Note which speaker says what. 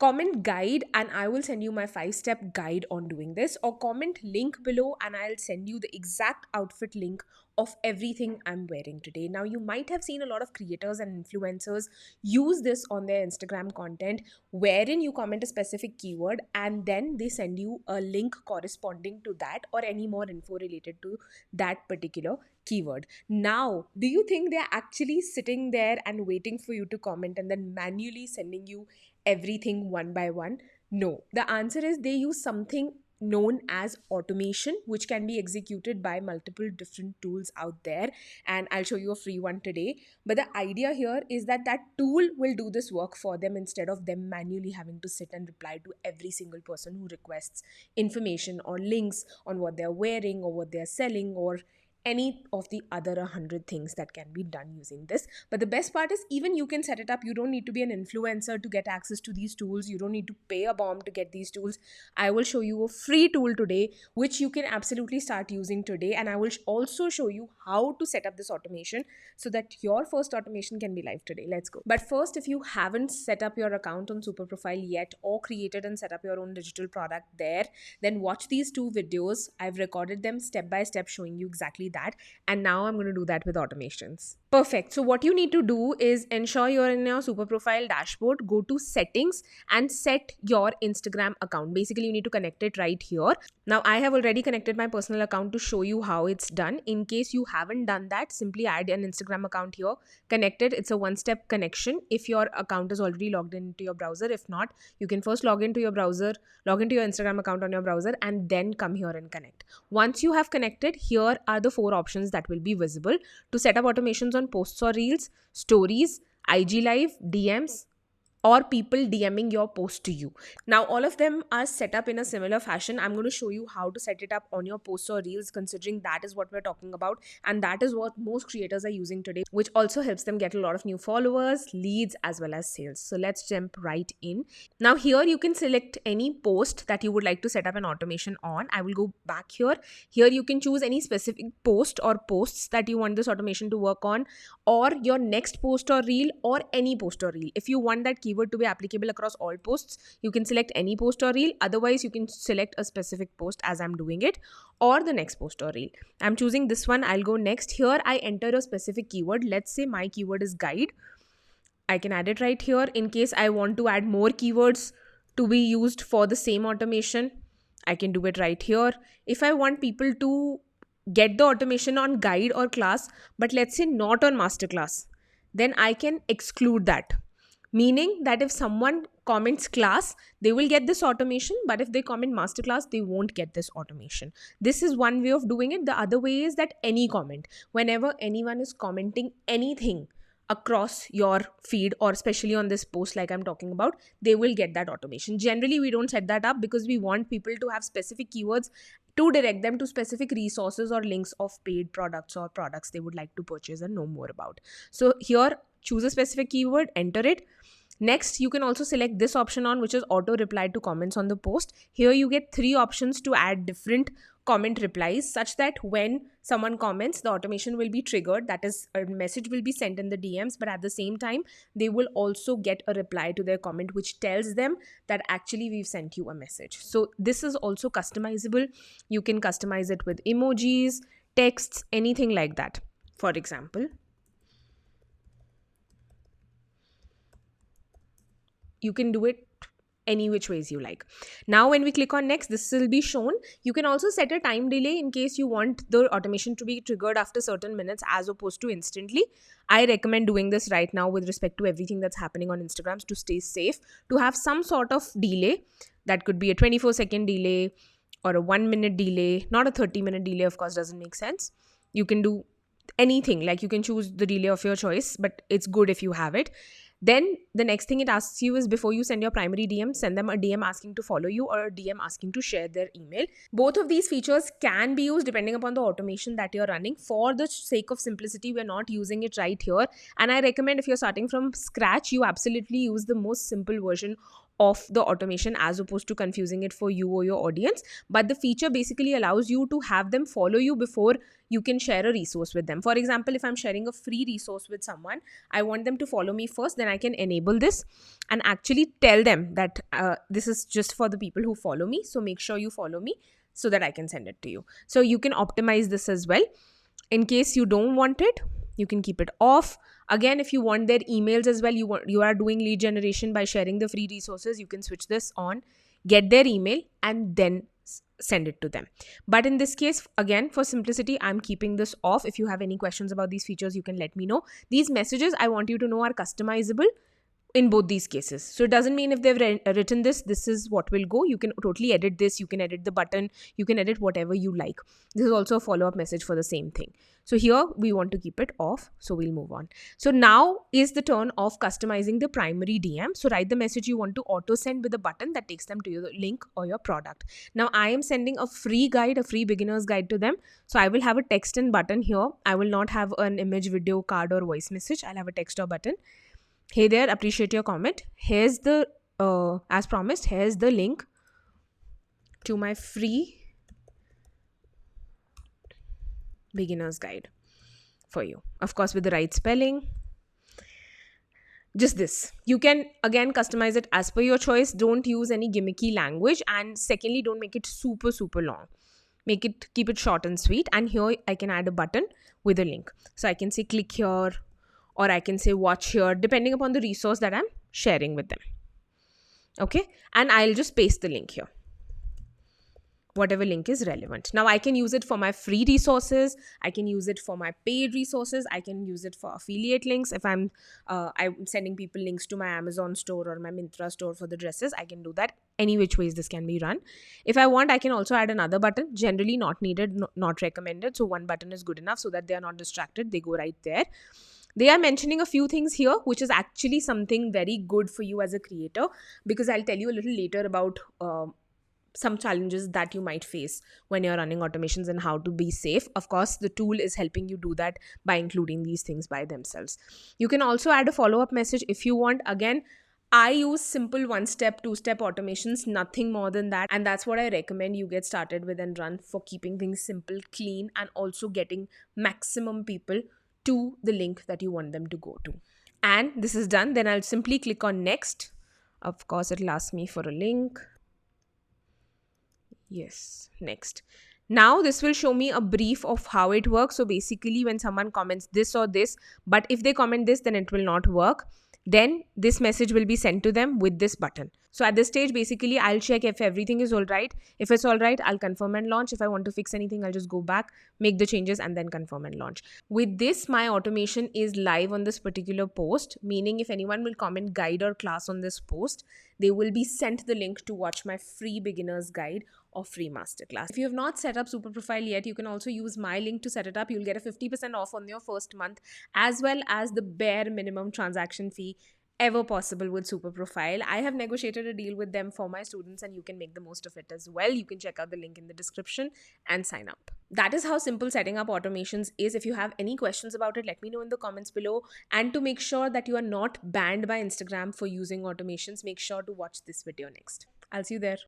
Speaker 1: Comment guide and I will send you my 5-step guide on doing this, or comment link below and I'll send you the exact outfit link of everything I'm wearing today. Now, you might have seen a lot of creators and influencers use this on their Instagram content, wherein you comment a specific keyword and then they send you a link corresponding to that or any more info related to that particular keyword. Now, do you think they're actually sitting there and waiting for you to comment and then manually sending you everything one by one? No. The answer is they use something known as automation, which can be executed by multiple different tools out there, and I'll show you a free one today. But the idea here is that that tool will do this work for them instead of them manually having to sit and reply to every single person who requests information or links on what they're wearing or what they're selling or any of the other 100 things that can be done using this. But the best part is even you can set it up. You don't need to be an influencer to get access to these tools. You don't need to pay a bomb to get these tools. I will show you a free tool today which you can absolutely start using today, and I will also show you how to set up this automation so that your first automation can be live today. Let's go. But first, if you haven't set up your account on Superprofile yet or created and set up your own digital product there, then watch these 2 videos. I've recorded them step by step showing you exactly that, and now I'm going to do that with automations. Perfect. So what you need to do is ensure you're in your Superprofile dashboard, go to settings and set your Instagram account. Basically, you need to connect it right here. Now, I have already connected my personal account to show you how it's done. In case you haven't done that, simply add an Instagram account here, connect it. It's a 1-step connection if your account is already logged into your browser. If not, you can first log into your browser, log into your Instagram account on your browser, and then come here and connect. Once you have connected, here are the 4 options that will be visible to set up automations on posts or reels, stories, IG live, DMs, or people DMing your post to you. Now, all of them are set up in a similar fashion. I'm going to show you how to set it up on your posts or reels, considering that is what we're talking about. And that is what most creators are using today, which also helps them get a lot of new followers, leads, as well as sales. So let's jump right in. Now, here you can select any post that you would like to set up an automation on. I will go back here. Here you can choose any specific post or posts that you want this automation to work on, or your next post or reel, or any post or reel. If you want that keyword to be applicable across all posts, you can select any post or reel. Otherwise, you can select a specific post as I'm doing it, or the next post or reel. I'm choosing this one. I'll go next. Here I enter a specific keyword. Let's say my keyword is guide. I can add it right here. In case I want to add more keywords to be used for the same automation, I can do it right here. If I want people to get the automation on guide or class, but let's say not on masterclass, then I can exclude that. Meaning that if someone comments class, they will get this automation, but if they comment masterclass, they won't get this automation. This is one way of doing it. The other way is that any comment, whenever anyone is commenting anything across your feed, or especially on this post like I'm talking about, they will get that automation. Generally, we don't set that up because we want people to have specific keywords to direct them to specific resources or links of paid products or products they would like to purchase and know more about. So here, choose a specific keyword, enter it. Next, you can also select this option on, which is auto reply to comments on the post. Here you get 3 options to add different comment replies, such that when someone comments, the automation will be triggered. That is, a message will be sent in the DMs, but at the same time, they will also get a reply to their comment, which tells them that actually we've sent you a message. So this is also customizable. You can customize it with emojis, texts, anything like that. For example, you can do it any which ways you like. Now, when we click on next, this will be shown. You can also set a time delay in case you want the automation to be triggered after certain minutes as opposed to instantly. I recommend doing this right now with respect to everything that's happening on Instagram to stay safe, to have some sort of delay. That could be a 24-second delay or a 1-minute delay, not a 30-minute delay, of course, doesn't make sense. You can do anything, like you can choose the delay of your choice, but it's good if you have it. Then the next thing it asks you is, before you send your primary DM, send them a DM asking to follow you or a DM asking to share their email. Both of these features can be used depending upon the automation that you're running. For the sake of simplicity, we're not using it right here. And I recommend if you're starting from scratch, you absolutely use the most simple version of the automation as opposed to confusing it for you or your audience. But the feature basically allows you to have them follow you before you can share a resource with them. For example, if I'm sharing a free resource with someone, I want them to follow me first, then I can enable this and actually tell them that this is just for the people who follow me. So make sure you follow me so that I can send it to you. So you can optimize this as well. In case you don't want it, you can keep it off. Again, if you want their emails as well, you are doing lead generation by sharing the free resources, you can switch this on, get their email, and then send it to them. But in this case, again, for simplicity, I'm keeping this off. If you have any questions about these features, you can let me know. These messages, I want you to know, are customizable in both these cases. So it doesn't mean if they've written this is what will go. You can totally edit this. You can edit the button. You can edit whatever you like. This is also a follow-up message for the same thing. So here we want to keep it off. So we'll move on. So now is the turn of customizing the primary DM. So write the message you want to auto send with a button that takes them to your link or your product. Now I am sending a free guide, a free beginner's guide to them. So I will have a text and button here. I will not have an image, video, card, or voice message. I'll have a text or button. Hey there, appreciate your comment. Here's the, as promised, here's the link to my free beginner's guide for you. Of course, with the right spelling. Just this. You can, again, customize it as per your choice. Don't use any gimmicky language. And secondly, don't make it super, super long. Keep it short and sweet. And here I can add a button with a link. So I can say click here, or I can say watch here, depending upon the resource that I'm sharing with them. Okay. And I'll just paste the link here, whatever link is relevant. Now I can use it for my free resources. I can use it for my paid resources. I can use it for affiliate links. If I'm sending people links to my Amazon store or my Myntra store for the dresses, I can do that. Any which ways this can be run. If I want, I can also add another button. Generally not needed, not recommended. So one button is good enough so that they are not distracted. They go right there. They are mentioning a few things here, which is actually something very good for you as a creator, because I'll tell you a little later about some challenges that you might face when you're running automations and how to be safe. Of course, the tool is helping you do that by including these things by themselves. You can also add a follow-up message if you want. Again, I use simple one-step, two-step automations, nothing more than that. And that's what I recommend you get started with and run for keeping things simple, clean, and also getting maximum people to the link that you want them to go to. And this is done. Then I'll simply click on next. Of course, it'll ask me for a link. Yes, next. Now this will show me a brief of how it works. So basically when someone comments this or this, but if they comment this, then it will not work. Then this message will be sent to them with this button. So at this stage, basically, I'll check if everything is all right. If it's all right, I'll confirm and launch. If I want to fix anything, I'll just go back, make the changes, and then confirm and launch. With this, my automation is live on this particular post, meaning if anyone will comment guide or class on this post, they will be sent the link to watch my free beginner's guide or free masterclass. If you have not set up Superprofile yet, you can also use my link to set it up. You'll get a 50% off on your first month, as well as the bare minimum transaction fee ever possible with Superprofile. I have negotiated a deal with them for my students, and you can make the most of it as well. You can check out the link in the description and sign up. That is how simple setting up automations is. If you have any questions about it, let me know in the comments below. And to make sure that you are not banned by Instagram for using automations, make sure to watch this video next. I'll see you there.